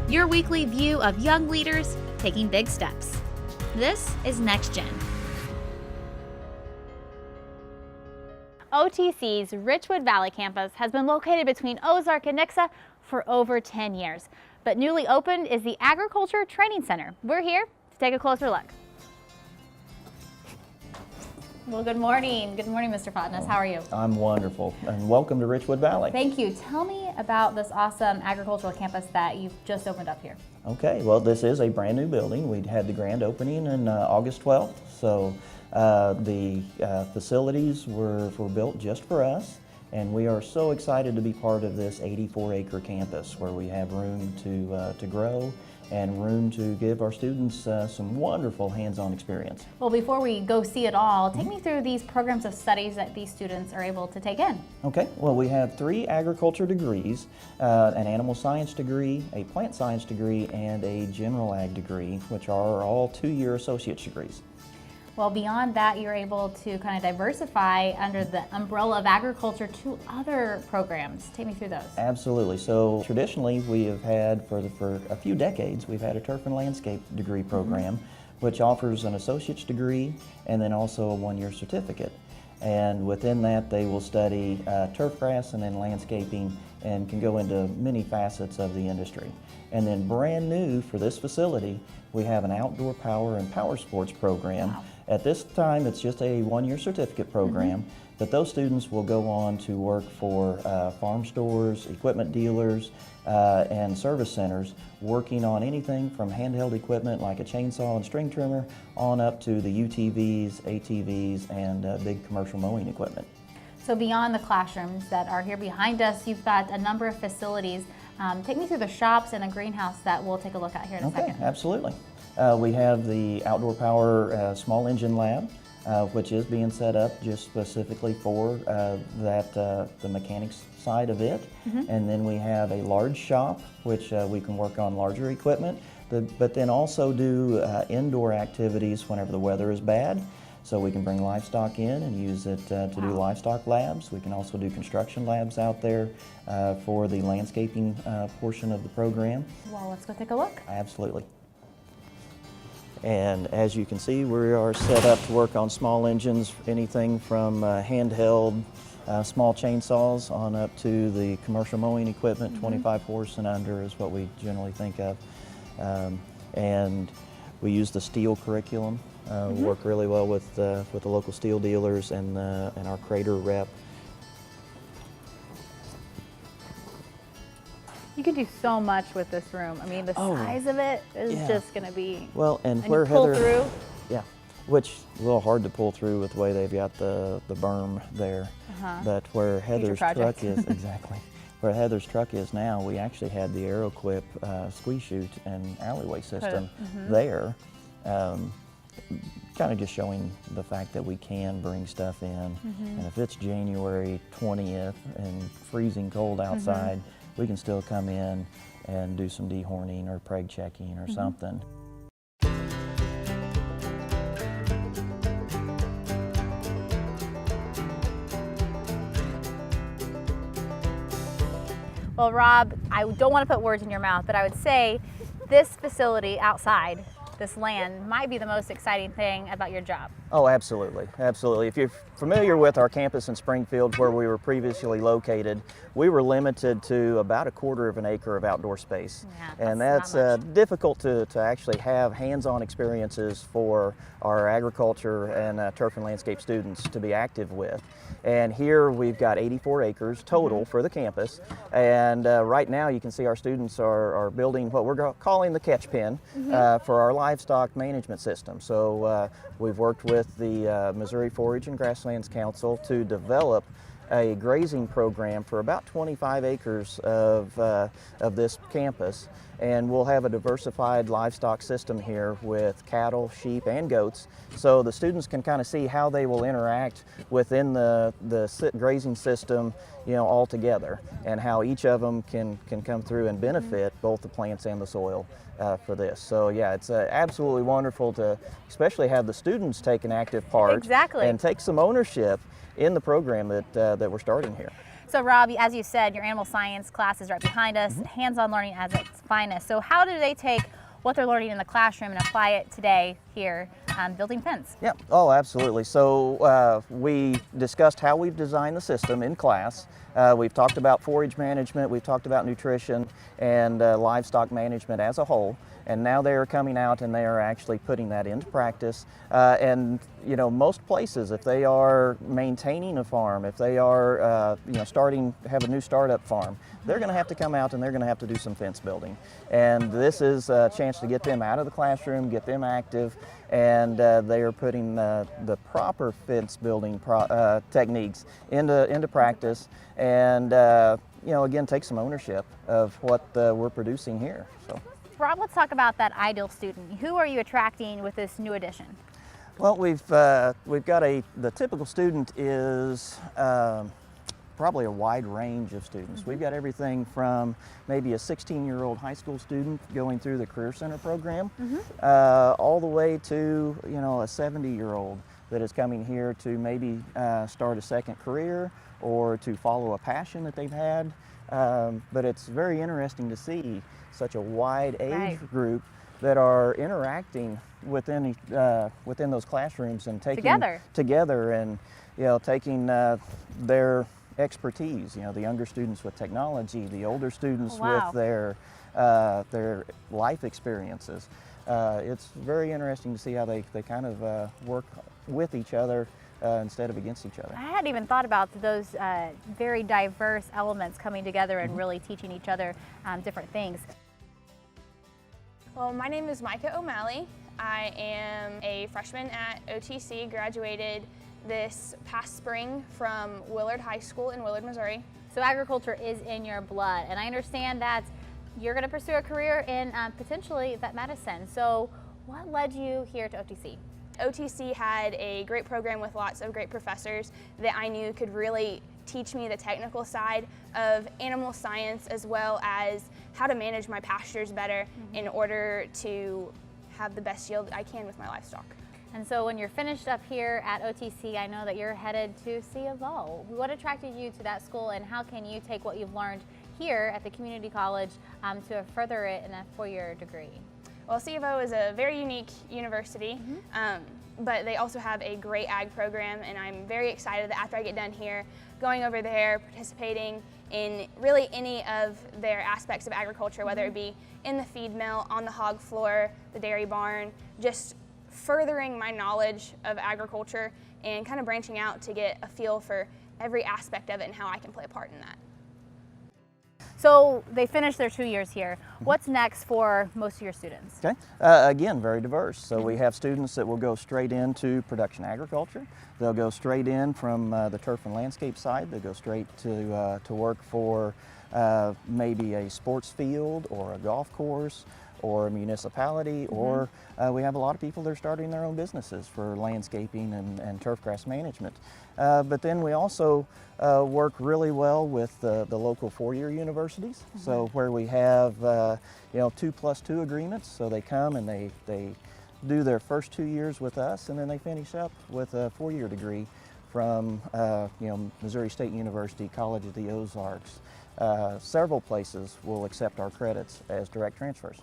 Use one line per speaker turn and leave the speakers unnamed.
your weekly view of young leaders taking big steps. This is Next Gen.
OTC's Richwood Valley campus has been located between Ozark and Nixa for over 10 years. But newly opened is the Agriculture Training Center. We're here to take a closer look. Well, good morning. Good morning, Mr. Fatness. How are you?
I'm wonderful, and welcome to Richwood Valley.
Thank you. Tell me about this awesome agricultural campus that you've just opened up here.
Okay, well, this is a brand new building. We had the grand opening on August 12th, so the facilities were built just for us, and we are so excited to be part of this 84-acre campus where we have room to grow and room to give our students some wonderful hands-on experience.
Well, before we go see it all, take me through these programs of studies that these students are able to take in.
Okay, well, we have 3 agriculture degrees, an animal science degree, a plant science degree, and a general ag degree, which are all 2-year associate's degrees.
Well, beyond that, you're able to kind of diversify under the umbrella of agriculture to other programs. Take me through those.
Absolutely. So traditionally, we have had, for a few decades, we've had a turf and landscape degree program, which offers an associate's degree and then also a 1-year certificate. And within that, they will study turf grass and then landscaping and can go into many facets of the industry. And then brand new for this facility, we have an outdoor power and power sports program.
Wow.
At this time, it's just a 1-year certificate program, but those students will go on to work for farm stores, equipment dealers, and service centers, working on anything from handheld equipment like a chainsaw and string trimmer on up to the UTVs, ATVs, and big commercial mowing equipment.
So beyond the classrooms that are here behind us, you've got a number of facilities. Take me through the shops and a greenhouse that we'll take a look at here in a second.
Absolutely. We have the outdoor power small engine lab, which is being set up just specifically for the mechanics side of it. And then we have a large shop, which we can work on larger equipment, but then also do indoor activities whenever the weather is bad. So we can bring livestock in and use it to do livestock labs. We can also do construction labs out there for the landscaping portion of the program.
Well, let's go take a look.
Absolutely. And as you can see, we are set up to work on small engines, anything from handheld small chainsaws on up to the commercial mowing equipment. 25 horse and under is what we generally think of. And we use the steel curriculum. We work really well with the local steel dealers and our Crater rep.
You can do so much with this room. I mean, the size of it is just going to be.
Well, and
you
where
pull
Heather,
through.
Yeah, which is a little hard to pull through with the way they've got the berm there. But where Heather's truck is, exactly, where Heather's truck is now, we actually had the AeroQuip squeeze chute and alleyway system there. Kind of just showing the fact that we can bring stuff in. And if it's January 20th and freezing cold outside, we can still come in and do some dehorning or preg checking or something.
Well, Rob, I don't want to put words in your mouth, but I would say this facility outside, this land, might be the most exciting thing about your job.
Oh, absolutely, absolutely. If you're familiar with our campus in Springfield where we were previously located, we were limited to about 1/4 of an acre of outdoor space.
Yeah,
and that's difficult to actually have hands-on experiences for our agriculture and turf and landscape students to be active with. And here we've got 84 acres total for the campus. And right now you can see our students are building what we're calling the catch pen for our livestock management system. So we've worked with the Missouri Forage and Grasslands Council to develop a grazing program for about 25 acres of this campus, and we'll have a diversified livestock system here with cattle, sheep, and goats, so the students can kind of see how they will interact within the grazing system, you know, all together, and how each of them can come through and benefit both the plants and the soil for this. So yeah, it's absolutely wonderful to especially have the students take an active part
Exactly.
and take some ownership in the program that we're starting here.
So Rob, as you said, your animal science class is right behind us, hands-on learning at its finest. So how do they take what they're learning in the classroom and apply it today here building fence?
Yeah, oh, absolutely. So we discussed how we've designed the system in class. We've talked about forage management, we've talked about nutrition and livestock management as a whole. And now they are coming out and they are actually putting that into practice. And you know, most places, if they are maintaining a farm, if they are you know, have a new startup farm, they're going to have to come out and they're going to have to do some fence building. And this is a chance to get them out of the classroom, get them active, and they are putting the proper fence building techniques into practice, and you know, again, take some ownership of what we're producing here. So.
Rob, let's talk about that ideal student. Who are you attracting with this new addition?
Well, we've got the typical student is probably a wide range of students. We've got everything from maybe a 16-year-old high school student going through the Career Center program, all the way to, you know, a 70-year-old that is coming here to maybe start a second career or to follow a passion that they've had. But it's very interesting to see such a wide age group that are interacting within those classrooms and taking together and, you know, taking their expertise. You know, the younger students with technology, the older students with their life experiences. It's very interesting to see how they kind of work with each other instead of against each other.
I hadn't even thought about those very diverse elements coming together and really teaching each other different things.
Well, my name is Micah O'Malley. I am a freshman at OTC, graduated this past spring from Willard High School in Willard, Missouri.
So agriculture is in your blood, and I understand that you're going to pursue a career in potentially vet medicine. So what led you here to OTC?
OTC had a great program with lots of great professors that I knew could really teach me the technical side of animal science, as well as how to manage my pastures better in order to have the best yield I can with my livestock.
And so when you're finished up here at OTC, I know that you're headed to C of O. What attracted you to that school, and how can you take what you've learned here at the community college to further it in a four-year degree?
Well, C of O is a very unique university, but they also have a great ag program, and I'm very excited that after I get done here, going over there, participating in really any of their aspects of agriculture, whether it be in the feed mill, on the hog floor, the dairy barn, just furthering my knowledge of agriculture and kind of branching out to get a feel for every aspect of it and how I can play a part in that.
So they finished their 2 years here. What's next for most of your students?
Okay, again, very diverse. So we have students that will go straight into production agriculture. They'll go straight in from the turf and landscape side. They'll go straight to work for maybe a sports field or a golf course or a municipality, or we have a lot of people that are starting their own businesses for landscaping and turf grass management. But then we also work really well with the local four-year universities. So where we have you know, 2+2 agreements, so they come and they do their first 2 years with us, and then they finish up with a four-year degree from you know, Missouri State University, College of the Ozarks. Several places will accept our credits as direct transfers.